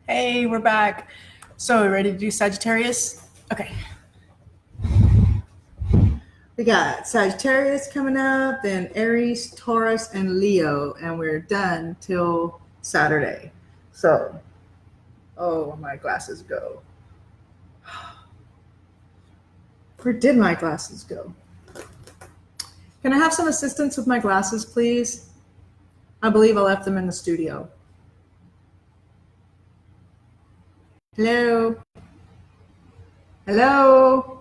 Hey, we're back. So, we ready to do Sagittarius? Okay. We got Sagittarius coming up, then Aries, Taurus, and Leo, and we're done till Saturday. So, oh, my glasses go. Where did my glasses go? Can I have some assistance with my glasses, please? I believe I left them in the studio. Hello? Hello?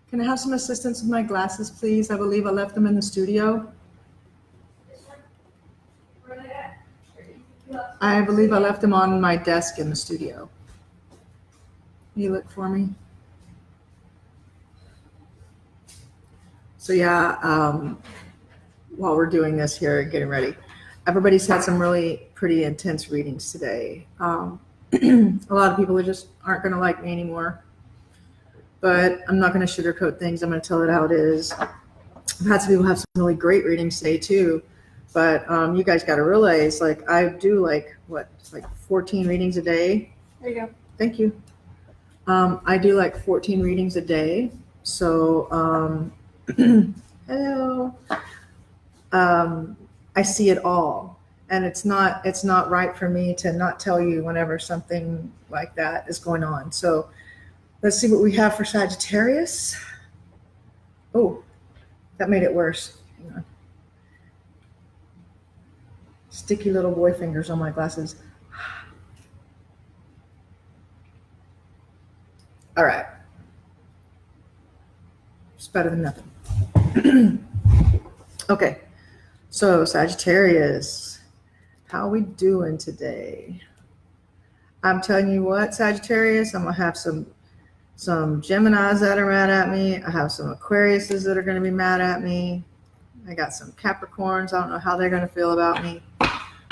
Can I have some assistance with my glasses, please? I believe I left them in the studio. I believe I left them on my desk in the studio. You look for me? So yeah, while we're doing this here, getting ready, everybody's had some really pretty intense readings today. A lot of people just aren't going to like me anymore, but I'm not going to sugarcoat things. I'm going to tell it how it is. I've had some people have some really great readings today too, but you guys got to realize, like, I do like 14 readings a day. There you go. Thank you. I do like 14 readings a day. So, hello. I see it all. And it's not right for me to not tell you whenever something like that is going on. So let's see what we have for Sagittarius. Oh, that made it worse. Hang on. Sticky little boy fingers on my glasses. All right. It's better than nothing. Okay. So Sagittarius, how we doing today? I'm telling you what, Sagittarius, I'm gonna have some Geminis that are mad at me. I have some Aquariuses that are gonna be mad at me. I got some Capricorns. I don't know how they're gonna feel about me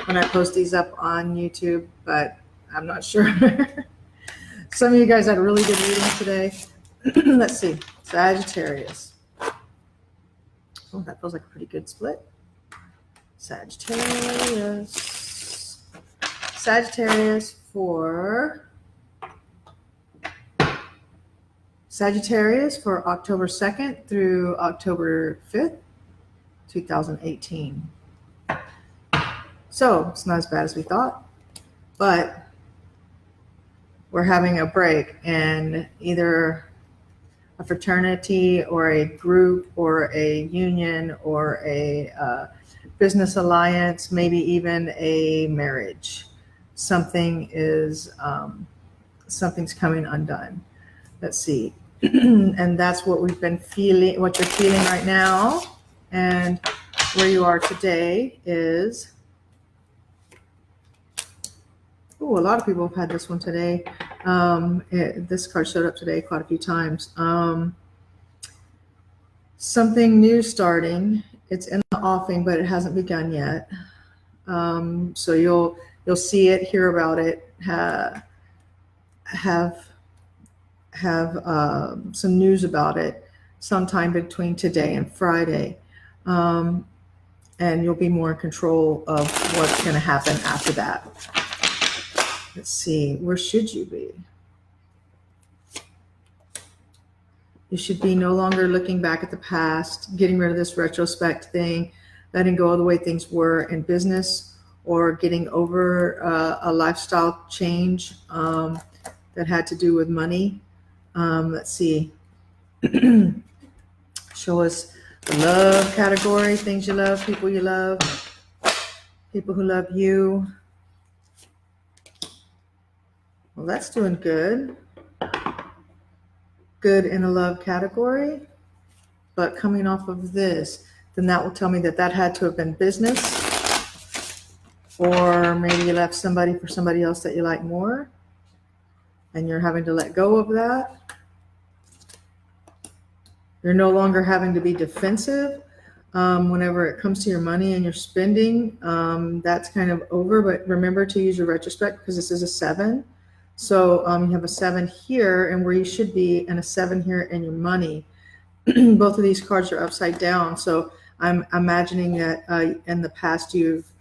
when I post these up on YouTube, but I'm not sure. Some of you guys had a really good reading today. Let's see, Sagittarius. Oh, that feels like a pretty good split. Sagittarius for October 2nd through October 5th, 2018. So it's not as bad as we thought, but we're having a break, and either a fraternity or a group or a union or a business alliance, maybe even a marriage. Something's coming undone. Let's see. And that's what we've been feeling, what you're feeling right now. And where you are today is, oh, a lot of people have had this one today. This card showed up today quite a few times. Something new starting. It's in the offing, but it hasn't begun yet. So you'll see it, hear about it, have some news about it sometime between today and Friday. And you'll be more in control of what's going to happen after that. Let's see, where should you be? You should be no longer looking back at the past, getting rid of this retrospect thing, letting go of the way things were in business, or getting over a lifestyle change that had to do with money. Let's see. Show us the love category, things you love, people you love, people who love you. Well, that's doing good. Good in the love category. But coming off of this, then that will tell me that had to have been business. Or maybe you left somebody for somebody else that you like more, and you're having to let go of that. You're no longer having to be defensive whenever it comes to your money and your spending. That's kind of over, but remember to use your retrospect because this is a 7. So you have a 7 here and where you should be, and a 7 here in your money. Both of these cards are upside down. So I'm imagining that in the past you've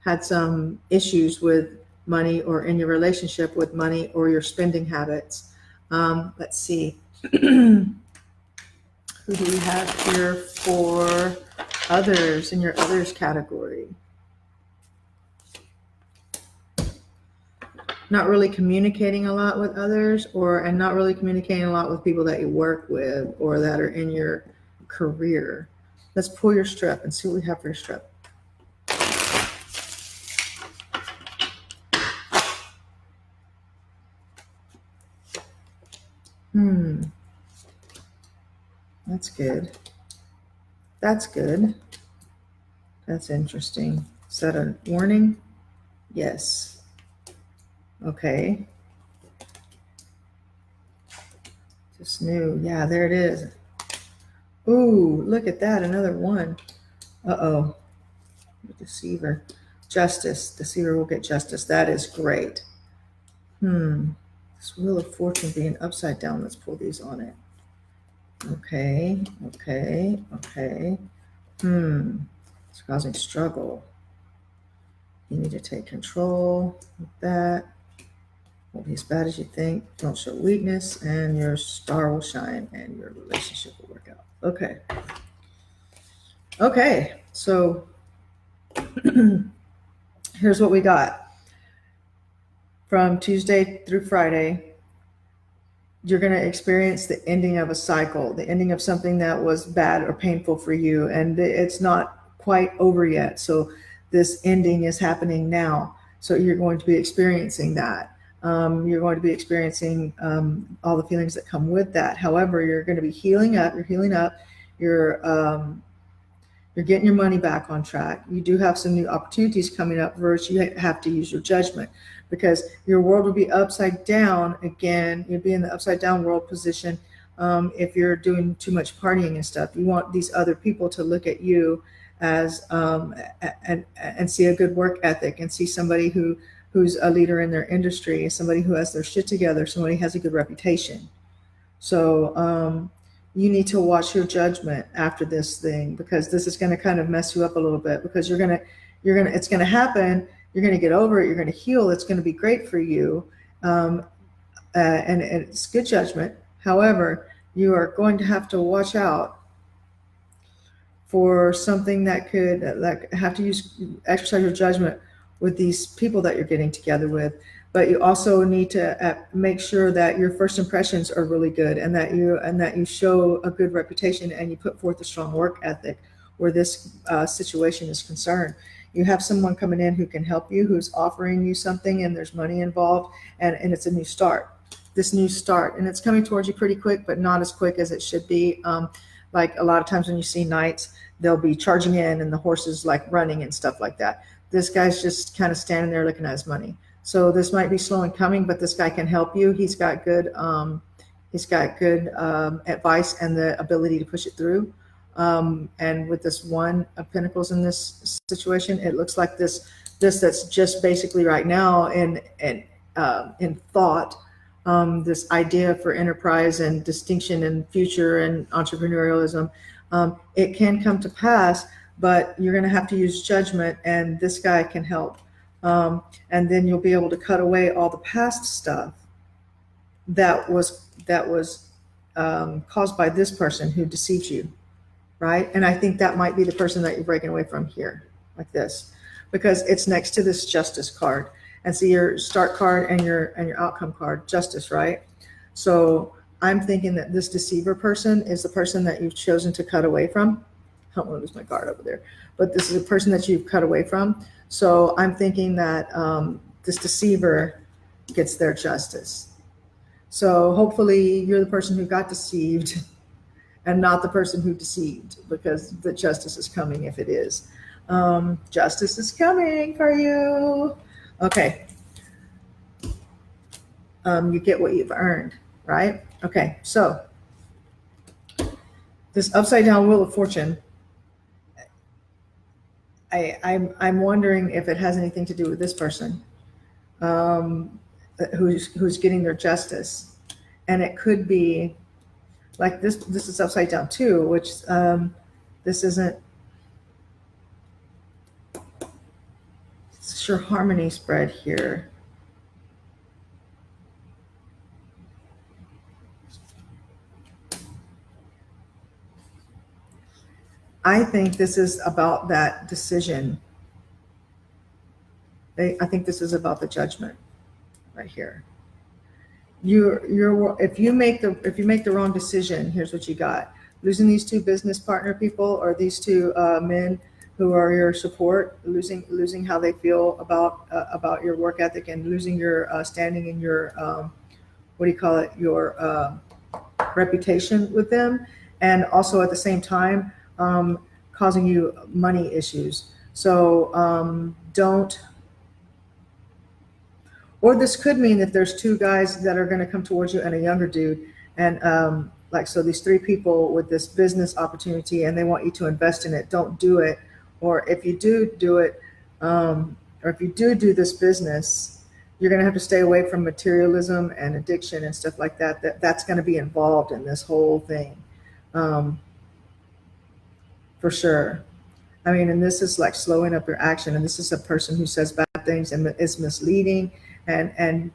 had some issues with money or in your relationship with money or your spending habits. Let's see. Who do we have here for others in your others category? Not really communicating a lot with others, and not really communicating a lot with people that you work with or that are in your career. Let's pull your strip and see what we have for your strip. That's good. That's good. That's interesting. Is that a warning? Yes. Okay. Just new. Yeah, there it is. Ooh, look at that. Another one. Uh-oh. Deceiver. Justice. Deceiver will get justice. That is great. This Wheel of Fortune being upside down. Let's pull these on it. Okay. Okay. Okay. It's causing struggle. You need to take control of that. Won't be as bad as you think. Don't show weakness, and your star will shine, and your relationship will work out. Okay. Okay. So here's what we got. From Tuesday through Friday, you're going to experience the ending of a cycle, the ending of something that was bad or painful for you, and it's not quite over yet. So this ending is happening now. So you're going to be experiencing that. You're going to be experiencing all the feelings that come with that. However, you're going to be healing up. You're healing up. You're getting your money back on track. You do have some new opportunities coming up. Versus you have to use your judgment, because your world will be upside down again. You'll be in the upside down world position if you're doing too much partying and stuff. You want these other people to look at you as and see a good work ethic, and see somebody who's a leader in their industry, somebody who has their shit together, somebody who has a good reputation. So you need to watch your judgment after this thing, because this is going to kind of mess you up a little bit, because it's going to happen. You're going to get over it. You're going to heal. It's going to be great for you. And it's good judgment. However, you are going to have to watch out for something that could have to exercise your judgment with these people that you're getting together with. But you also need to make sure that your first impressions are really good, and that you show a good reputation, and you put forth a strong work ethic where this situation is concerned. You have someone coming in who can help you, who's offering you something, and there's money involved, and it's a new start. This new start, and it's coming towards you pretty quick, but not as quick as it should be. Like a lot of times when you see knights, they'll be charging in and the horses like running and stuff like that. This guy's just kind of standing there looking at his money. So this might be slow in coming, but this guy can help you. He's got good advice and the ability to push it through. And with this One of Pentacles in this situation, it looks like this that's just basically right now in thought. This idea for enterprise and distinction and future and entrepreneurialism, it can come to pass, but you're going to have to use judgment, and this guy can help. And then you'll be able to cut away all the past stuff that was caused by this person who deceived you, right? And I think that might be the person that you're breaking away from here, like this, because it's next to this Justice card. And see your start card and your outcome card, Justice, right? So I'm thinking that this deceiver person is the person that you've chosen to cut away from. I don't want to lose my card over there, but this is a person that you've cut away from. So I'm thinking that this deceiver gets their justice. So hopefully you're the person who got deceived and not the person who deceived, because the justice is coming if it is. Justice is coming for you. Okay. You get what you've earned, right? Okay, so this upside down Wheel of Fortune, I'm wondering if it has anything to do with this person who's getting their justice. And it could be like this is upside down too, which this isn't. It's your harmony spread here. I think this is about that decision. I think this is about the judgment right here. If you make the wrong decision, here's what you got: losing these two business partner people, or these two men who are your support, losing how they feel about your work ethic, and losing your standing in your what do you call it, your reputation with them, and also at the same time causing you money issues. So don't. Or this could mean that there's two guys that are going to come towards you and a younger dude. And so these three people with this business opportunity, and they want you to invest in it. Don't do it. Or if you do it, or if you do this business, you're going to have to stay away from materialism and addiction and stuff like that. That's going to be involved in this whole thing. For sure. I mean, and this is like slowing up your action. And this is a person who says bad things and is misleading. And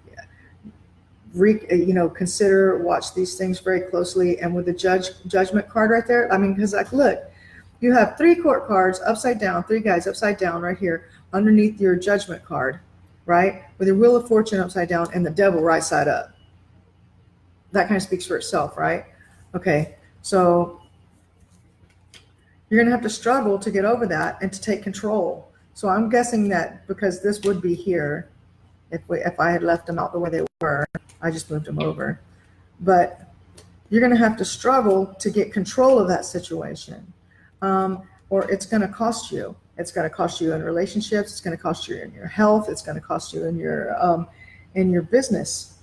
consider, watch these things very closely. And with the judgment card right there, I mean, because like, look, you have 3 court cards upside down, 3 guys upside down right here underneath your judgment card, right? With the Wheel of Fortune upside down and the devil right side up. That kind of speaks for itself, right? Okay, so you're going to have to struggle to get over that and to take control. So I'm guessing that because this would be here, if I had left them out the way they were, I just moved them over. But you're going to have to struggle to get control of that situation, or it's going to cost you. It's going to cost you in relationships. It's going to cost you in your health. It's going to cost you in your business.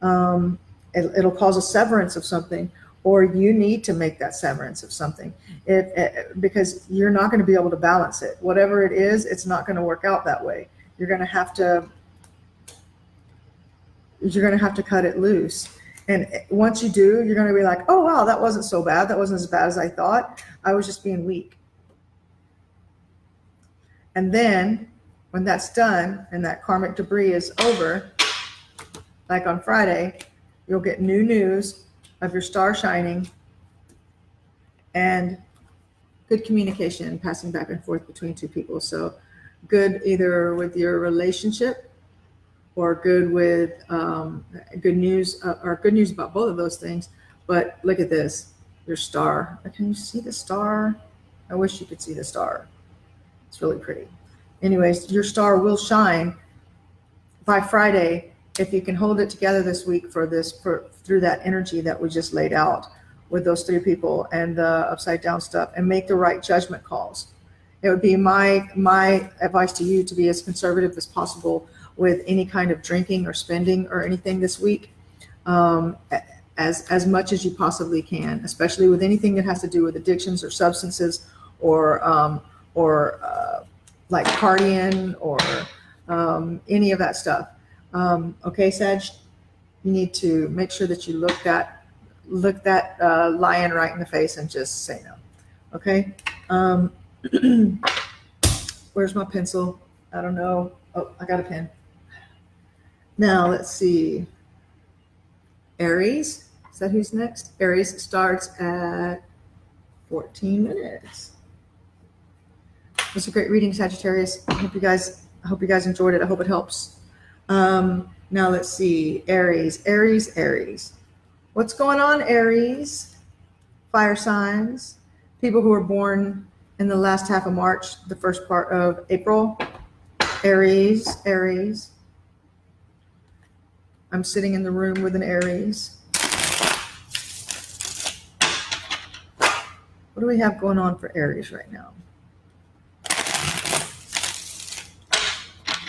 It'll cause a severance of something, or you need to make that severance of something, because you're not going to be able to balance it. Whatever it is, it's not going to work out that way. You're going to have to cut it loose. And once you do, you're going to be like, oh, wow, that wasn't so bad. That wasn't as bad as I thought. I was just being weak. And then when that's done and that karmic debris is over, like on Friday, you'll get new news of your star shining and good communication passing back and forth between two people. So good either with your relationship, or good with good news about both of those things. But look at this, your star. Can you see the star? I wish you could see the star. It's really pretty. Anyways, your star will shine by Friday if you can hold it together this week through that energy that we just laid out with those 3 people and the upside down stuff, and make the right judgment calls. It would be my advice to you to be as conservative as possible with any kind of drinking or spending or anything this week, as much as you possibly can, especially with anything that has to do with addictions or substances, or like partying, or any of that stuff. Okay, Sag, you need to make sure that you look that lion right in the face and just say no. Okay. Where's my pencil? I don't know. Oh, I got a pen. Now let's see. Aries, is that who's next? Aries starts at 14 minutes. It was a great reading, Sagittarius. I hope you guys enjoyed it. I hope it helps. Now let's see. Aries. What's going on, Aries? Fire signs. People who were born in the last half of March, the first part of April. Aries. I'm sitting in the room with an Aries. What do we have going on for Aries right now?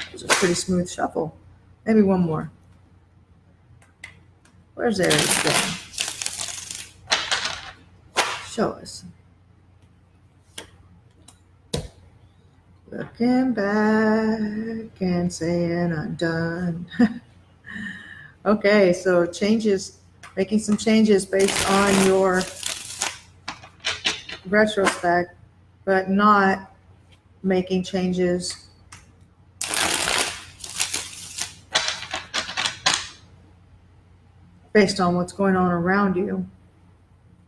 It was a pretty smooth shuffle. Maybe one more. Where's Aries going? Show us. Looking back and saying I'm done. Okay, so making some changes based on your retrospect, but not making changes based on what's going on around you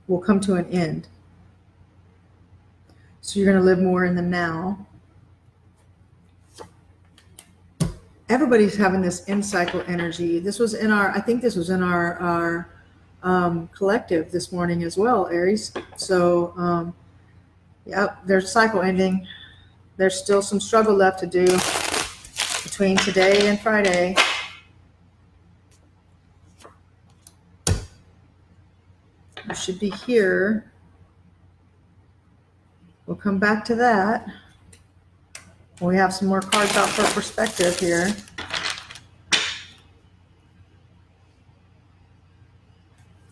will come to an end. So you're going to live more in the now. Everybody's having this in cycle energy. This was in our, I think this was in our collective this morning as well, Aries. So, yep, there's cycle ending. There's still some struggle left to do between today and Friday. You should be here. We'll come back to that. We have some more cards out for perspective here.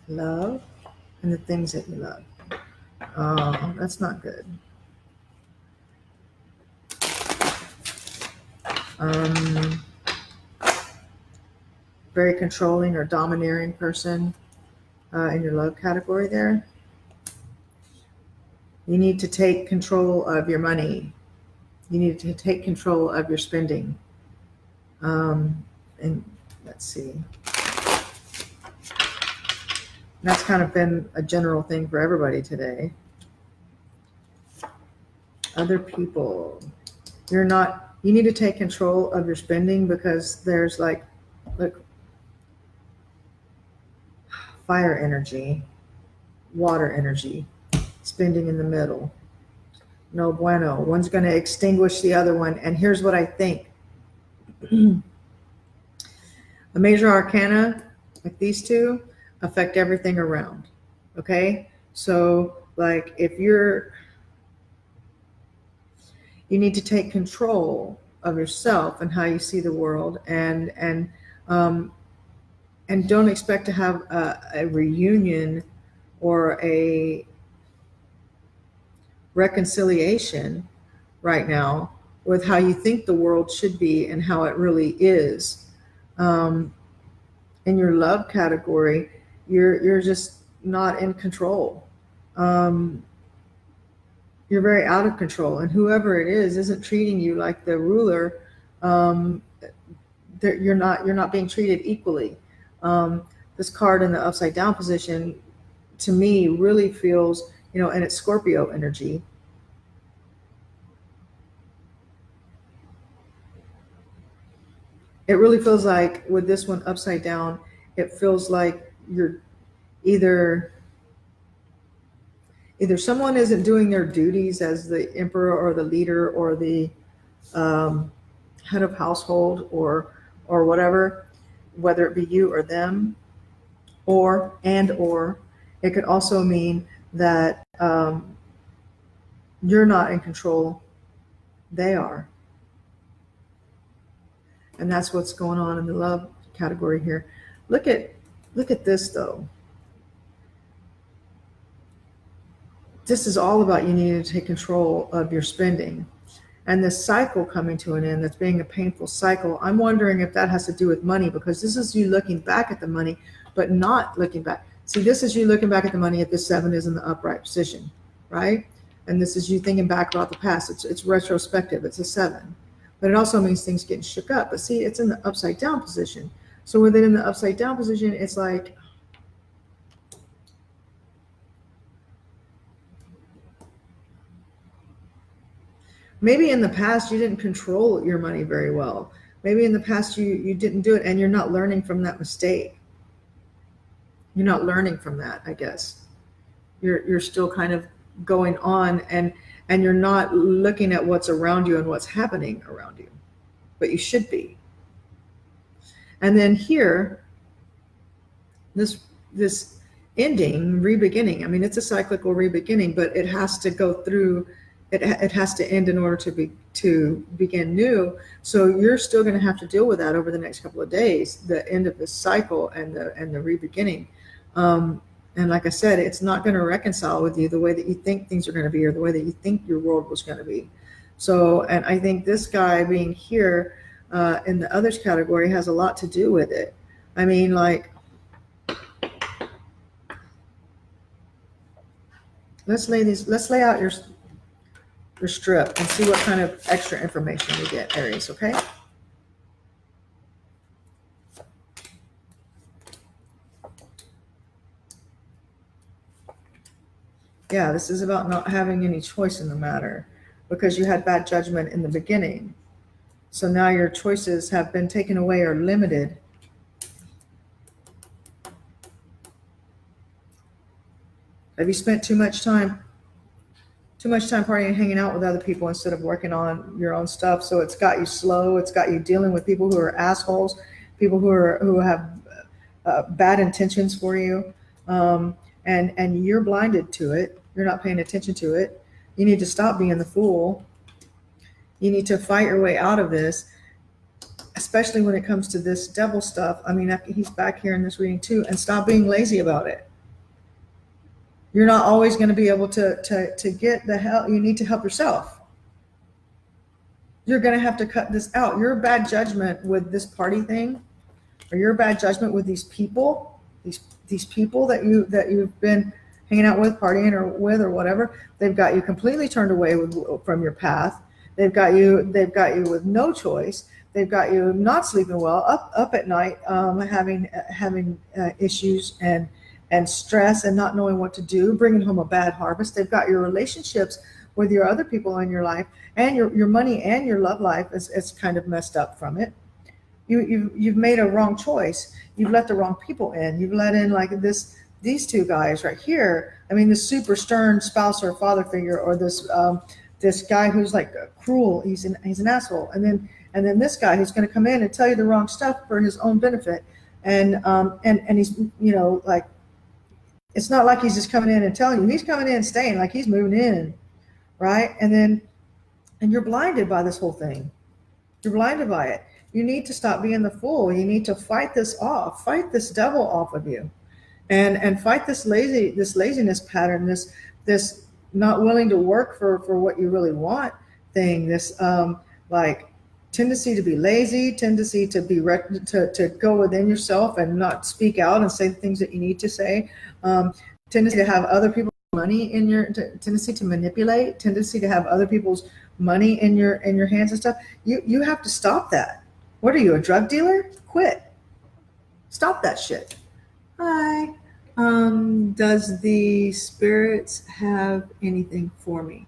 Love and the things that you love. Oh, that's not good. Very controlling or domineering person in your love category there. You need to take control of your money. You need to take control of your spending. And let's see. That's kind of been a general thing for everybody today. Other people. You need to take control of your spending because there's like fire energy, water energy, spending in the middle. No bueno. One's going to extinguish the other one. And here's what I think. The major arcana, like these two, affect everything around. Okay? So, like, if you need to take control of yourself and how you see the world, and don't expect to have a reunion or a reconciliation right now with how you think the world should be and how it really is. In your love category, you're just not in control. You're very out of control, and whoever it is isn't treating you like the ruler. You're not being treated equally. This card in the upside down position, to me, really feels, and it's Scorpio energy. It really feels like with this one upside down, it feels like you're either someone isn't doing their duties as the emperor or the leader or the head of household or whatever, whether it be you or them, or it could also mean that you're not in control, they are. And that's what's going on in the love category here. Look at this though. This is all about you needing to take control of your spending. And this cycle coming to an end, that's being a painful cycle, I'm wondering if that has to do with money, because this is you looking back at the money, but not looking back. See, this is you looking back at the money if the 7 is in the upright position, right? And this is you thinking back about the past. It's retrospective. It's a 7. But it also means things getting shook up. But see, it's in the upside down position. So with it in the upside down position, it's like, maybe in the past you didn't control your money very well. Maybe in the past you didn't do it, and you're not learning from that mistake. You're not learning from that, I guess. You're still kind of going on, and you're not looking at what's around you and what's happening around you. But you should be. And then here, this ending, re-beginning, I mean, it's a cyclical re-beginning, but it has to go through, it has to end in order to begin new. So you're still going to have to deal with that over the next couple of days, the end of this cycle and the re-beginning. And like I said, it's not going to reconcile with you the way that you think things are going to be, or the way that you think your world was going to be. So, and I think this guy being here in the others category has a lot to do with it. I mean, like, let's lay out your strip and see what kind of extra information we get, Aries, okay? Yeah, this is about not having any choice in the matter because you had bad judgment in the beginning. So now your choices have been taken away or limited. Have you spent too much time partying and hanging out with other people instead of working on your own stuff? So it's got you slow. It's got you dealing with people who are assholes, people who have bad intentions for you, and you're blinded to it. You're not paying attention to it. You need to stop being the fool. You need to fight your way out of this, especially when it comes to this devil stuff. I mean, he's back here in this reading too, and stop being lazy about it. You're not always going to be able to get the help. You need to help yourself. You're going to have to cut this out. Your bad judgment with this party thing, or your bad judgment with these people, these people that you've been hanging out with, partying or whatever, they've got you completely turned away from your path. They've got you with no choice. They've got you not sleeping well, up at night, having issues and stress and not knowing what to do, bringing home a bad harvest. They've got your relationships with your other people in your life, and your money and your love life is kind of messed up from it. You've made a wrong choice. You've let the wrong people in. You've let in like these two guys right here. I mean, this super stern spouse or father figure, or this guy who's like cruel. He's an asshole. And then this guy who's going to come in and tell you the wrong stuff for his own benefit. And he's, like, it's not like he's just coming in and telling you. He's coming in and staying, like he's moving in, right? And you're blinded by this whole thing. You're blinded by it. You need to stop being the fool. You need to fight this off. Fight this devil off of you, and fight this laziness pattern. This not willing to work for what you really want thing. This like tendency to be lazy, tendency to be to go within yourself and not speak out and say the things that you need to say. Tendency to have other people's money in your tendency to manipulate, tendency to have other people's money in your hands and stuff. You have to stop that. What are you, a drug dealer? Quit. Stop that shit. Hi. Does the spirits have anything for me?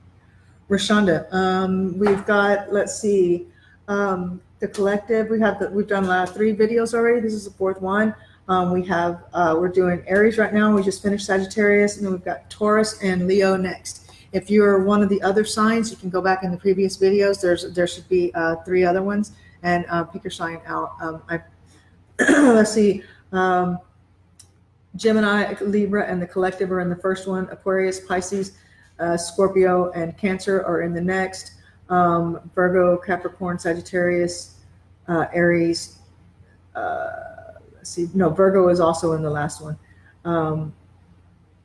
Rashonda, we've got, let's see, the collective. We've done 3 videos already. This is the 4th one. We're doing Aries right now. We just finished Sagittarius, and then we've got Taurus and Leo next. If you're one of the other signs, you can go back in the previous videos. There should be 3 other ones, and pick your sign out. Let's see. Gemini, Libra, and the collective are in the first one. Aquarius, Pisces, Scorpio, and Cancer are in the next. Virgo, Capricorn, Sagittarius, Aries. Let's see. No, Virgo is also in the last one.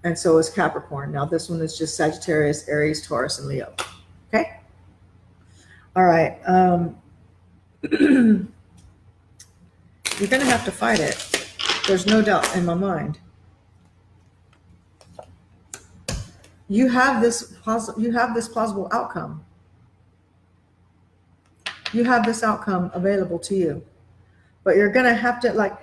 And so is Capricorn. Now this one is just Sagittarius, Aries, Taurus, and Leo. Okay? All right. You're going to have to fight it. There's no doubt in my mind. You have this plausible outcome. You have this outcome available to you. But you're going to have to, like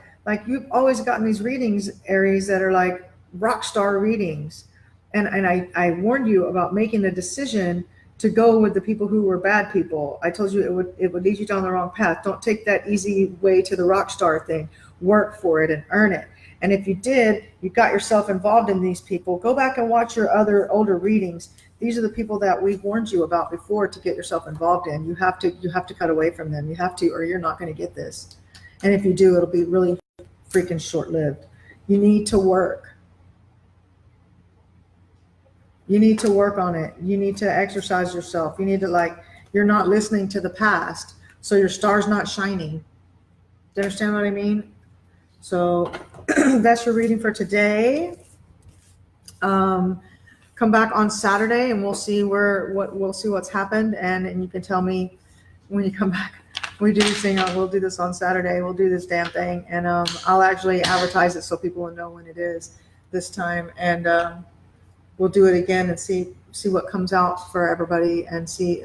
you've always gotten these readings, Aries, that are like rock star readings. And I warned you about making a decision to go with the people who were bad people. I told you it would lead you down the wrong path. Don't take that easy way to the rock star thing. Work for it and earn it. And if you did, you got yourself involved in these people, go back and watch your other older readings. These are the people that we've warned you about before to get yourself involved in. You have to cut away from them. You have to, or you're not going to get this. And if you do, it'll be really freaking short-lived. You need to work. You need to work on it. You need to exercise yourself. You need to, you're not listening to the past, so your star's not shining. Do you understand what I mean? So that's your reading for today. Come back on Saturday and we'll see what's happened, and you can tell me when you come back. We do this thing. We'll do this on Saturday. We'll do this damn thing, and I'll actually advertise it so people will know when it is this time, and we'll do it again and see what comes out for everybody, and see.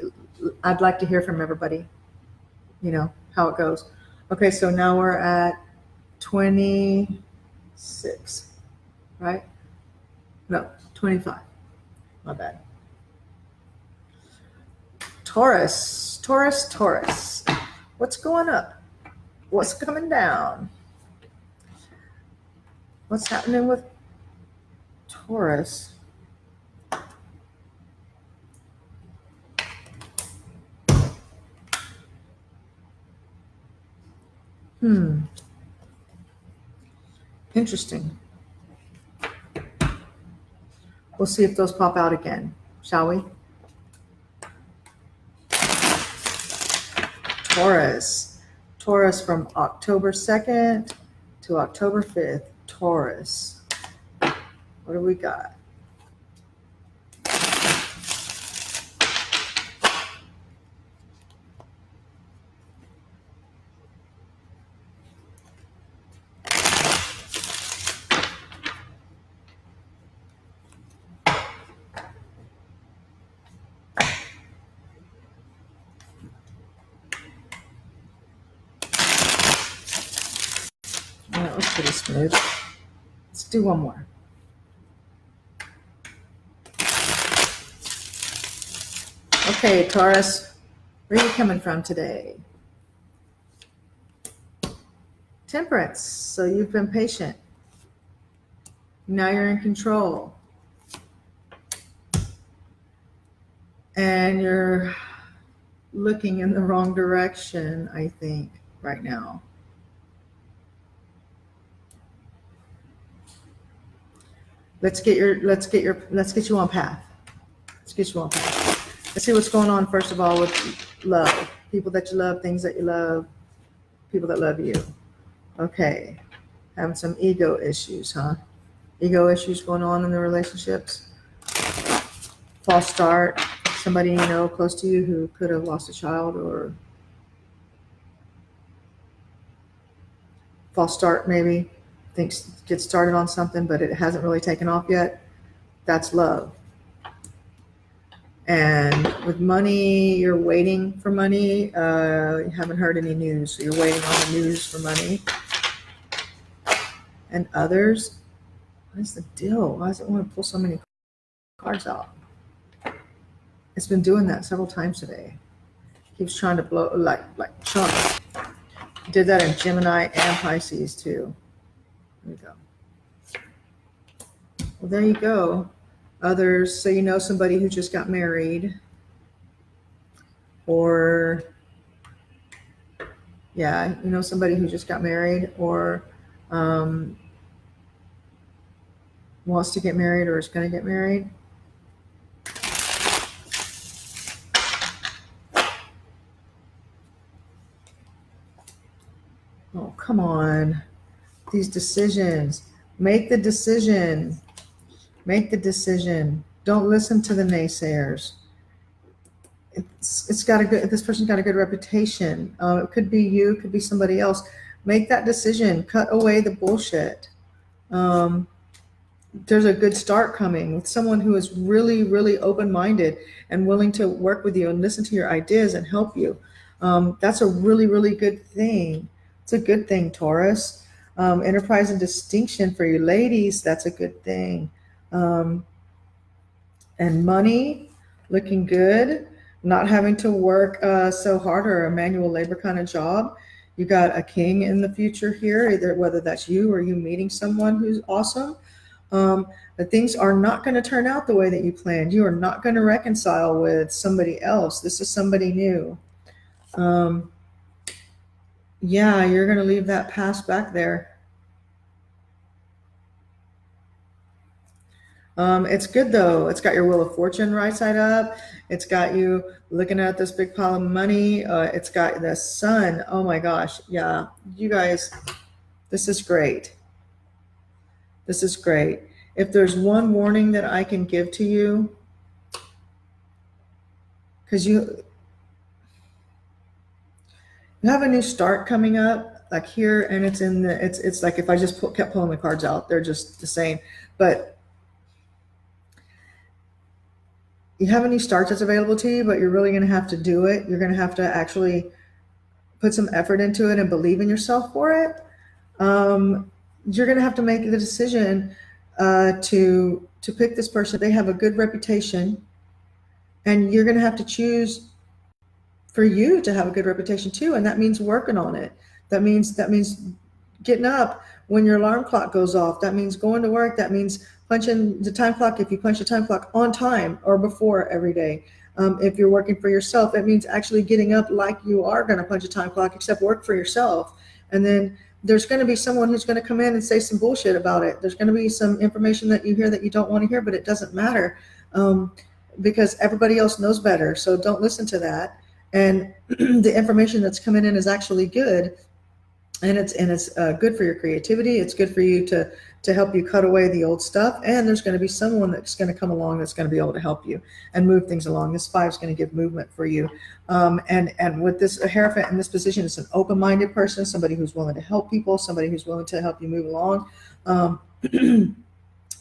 I'd like to hear from everybody. You know how it goes. Okay, so now we're at 26, right? No, 25. My bad. Taurus, Taurus, Taurus. What's going up? What's coming down? What's happening with Taurus? Interesting. We'll see if those pop out again, shall we? Taurus. Taurus from October 2nd to October 5th. Taurus. What do we got? That was pretty smooth. Let's do one more. Okay, Taurus, where are you coming from today? Temperance. So you've been patient. Now you're in control. And you're looking in the wrong direction, I think, right now. Let's get you on path. Let's get you on path. Let's see what's going on, first of all, with love. People that you love, things that you love, people that love you. Okay. Having some ego issues, huh? Ego issues going on in the relationships. False start. Somebody you know close to you who could have lost a child, or false start maybe. Thinks get started on something, but it hasn't really taken off yet. That's love. And with money, you're waiting for money. You haven't heard any news, so you're waiting on the news for money. And others, what is the deal? Why does it want to pull so many cards out? It's been doing that several times today. Keeps trying to blow like chunks. Did that in Gemini and Pisces too. There we go. Well, there you go. Others, so you know somebody who just got married, or yeah, you know somebody who just got married, or wants to get married, or is going to get married. Oh, come on. These decisions. Make the decision. Make the decision. Don't listen to the naysayers. It's got a good. This person's got a good reputation. It could be you. It could be somebody else. Make that decision. Cut away the bullshit. There's a good start coming with someone who is really, really open-minded and willing to work with you and listen to your ideas and help you. That's a really, really good thing. It's a good thing, Taurus. Enterprise and distinction for you ladies. That's a good thing. And money, looking good. Not having to work so hard, or a manual labor kind of job. You got a king in the future here, either whether that's you or you meeting someone who's awesome. But things are not going to turn out the way that you planned. You are not going to reconcile with somebody else. This is somebody new. Yeah, you're going to leave that past back there. It's good though. It's got your Wheel of Fortune right side up. It's got you looking at this big pile of money. It's got the sun. Oh my gosh. Yeah, you guys, this is great. This is great. If there's one warning that I can give to you, because you have a new start coming up, like here, and it's in the, it's like if I just kept pulling the cards out, they're just the same. But you have a new start that's available to you, but you're really going to have to do it. You're going to have to actually put some effort into it and believe in yourself for it. You're going to have to make the decision to pick this person. They have a good reputation, and you're going to have to choose for you to have a good reputation too, and that means working on it. That means getting up when your alarm clock goes off. That means going to work. That means punching the time clock, if you punch the time clock, on time or before every day. If you're working for yourself, it means actually getting up like you are going to punch a time clock, except work for yourself. And then there's going to be someone who's going to come in and say some bullshit about it. There's going to be some information that you hear that you don't want to hear, but it doesn't matter, because everybody else knows better. So don't listen to that. And the information that's coming in is actually good. And it's good for your creativity. It's good for you to help you cut away the old stuff. And there's going to be someone that's going to come along that's going to be able to help you and move things along. This 5 is going to give movement for you. And with this Hierophant in this position, it's an open-minded person, somebody who's willing to help people, somebody who's willing to help you move along.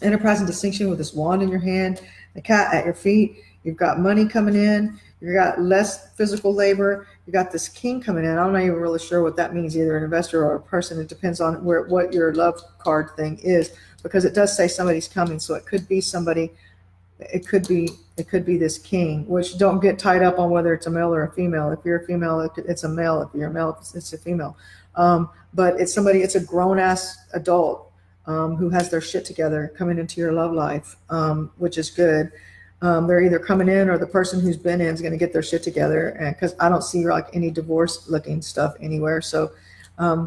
Enterprise and distinction with this wand in your hand, the cat at your feet. You've got money coming in. You got less physical labor. You got this king coming in. I'm not even really sure what that means, either an investor or a person. It depends on what your love card thing is, because it does say somebody's coming. So it could be somebody. It could be this king, which don't get tied up on whether it's a male or a female. If you're a female, it's a male. If you're a male, it's a female. But it's somebody. It's a grown ass adult who has their shit together coming into your love life, which is good. They're either coming in, or the person who's been in is going to get their shit together. And because I don't see like any divorce looking stuff anywhere, so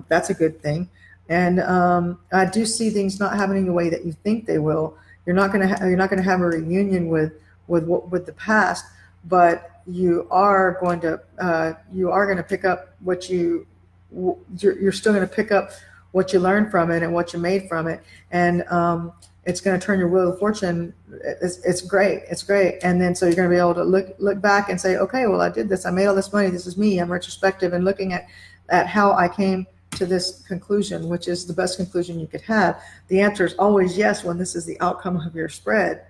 that's a good thing. And I do see things not happening the way that you think they will. You're not going to have a reunion with the past, but you are going to pick up what you're still going to pick up what you learned from it and what you made from it. And it's going to turn your wheel of fortune. It's great. It's great. And then so you're going to be able to look back and say, okay, well, I did this. I made all this money. This is me. I'm retrospective and looking at how I came to this conclusion, which is the best conclusion you could have. The answer is always yes when this is the outcome of your spread.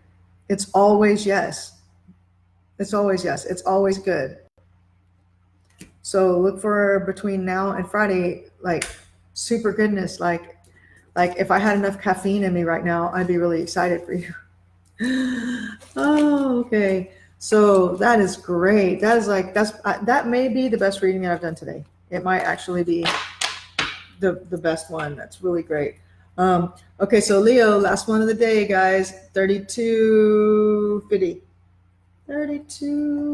It's always yes. It's always yes. It's always good. So look for between now and Friday, like super goodness, like if I had enough caffeine in me right now, I'd be really excited for you. Oh, okay. So that is great. That may be the best reading that I've done today. It might actually be the best one. That's really great. Okay, so Leo, last one of the day, guys. 3250. 32.